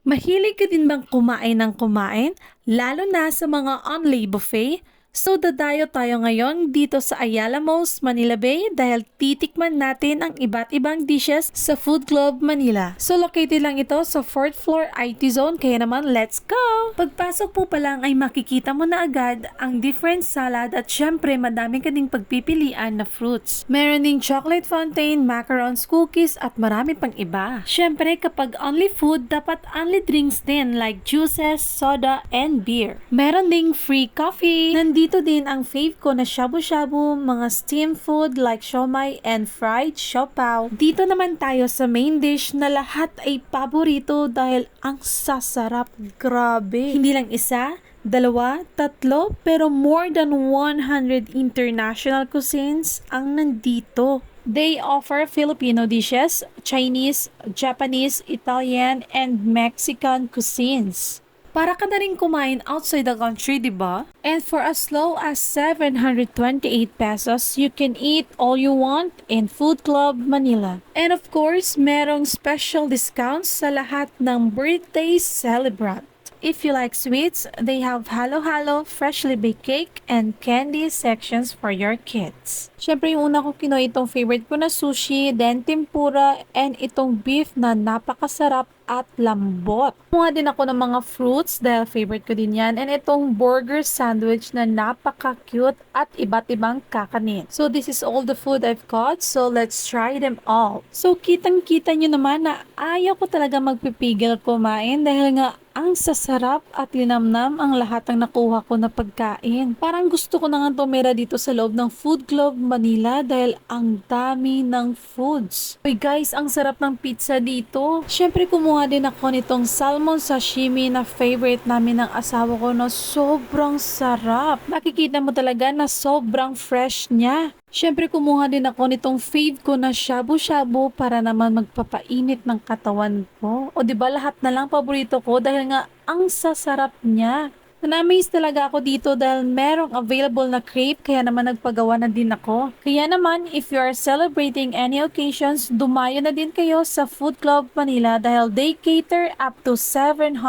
Mahilig ka din bang kumain ng kumain? Lalo na sa mga only buffet? So dadayo tayo ngayon dito sa Ayala Malls, Manila Bay dahil titikman natin ang iba't ibang dishes sa Food Club Manila. So located lang ito sa 4th floor IT zone kaya naman let's go! Pagpasok po pa lang ay makikita mo na agad ang different salad at syempre madami ka ding pagpipilian na fruits. Meron ding chocolate fountain, macarons, cookies at marami pang iba. Syempre kapag only food, dapat only drinks din like juices, soda, and beer. Meron ding free coffee. Nandito din ang fave ko na shabu-shabu, mga steam food like siomai and fried siopaw. Dito naman tayo sa main dish na lahat ay paborito dahil ang sasarap. Grabe. Hindi lang isa, dalawa, tatlo, pero more than 100 international cuisines ang nandito. They offer Filipino dishes, Chinese, Japanese, Italian, and Mexican cuisines. Para ka na rin kumain outside the country, di ba? And for as low as 728 pesos, you can eat all you want in Food Club Manila. And of course, merong special discounts sa lahat ng birthday celebrant. If you like sweets, they have halo-halo, freshly baked cake, and candy sections for your kids. Siyempre, yung una ko kinuha itong favorite ko na sushi, then tempura, and itong beef na napakasarap at lambot. Kumuha din ako ng mga fruits dahil favorite ko din yan. And itong burger sandwich na napaka-cute at iba't ibang kakanin. So this is all the food I've got. So let's try them all. So kitang-kita nyo naman na ayaw ko talaga magpipigil kumain dahil nga ang sasarap at linamnam ang lahat ng nakuha ko na pagkain. Parang gusto ko na nga tumira dito sa loob ng Food Club Manila dahil ang dami ng foods. Uy guys, ang sarap ng pizza dito. Siyempre kumuha din ako nitong salmon sashimi na favorite namin ng asawa ko na sobrang sarap. Makikita mo talaga na sobrang fresh niya. Siyempre kumuha din ako nitong fave ko na shabu-shabu para naman magpapainit ng katawan ko. O di ba lahat na lang paborito ko dahil nga ang sasarap niya. Na-amaze talaga ako dito dahil merong available na crepe kaya naman nagpagawa na din ako. Kaya naman if you are celebrating any occasions, dumayo na din kayo sa Food Club Manila dahil they cater up to 700%.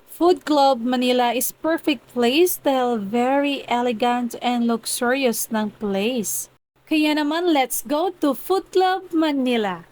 Food Club Manila is perfect place dahil very elegant and luxurious ng place. Kaya naman let's go to Food Club Manila.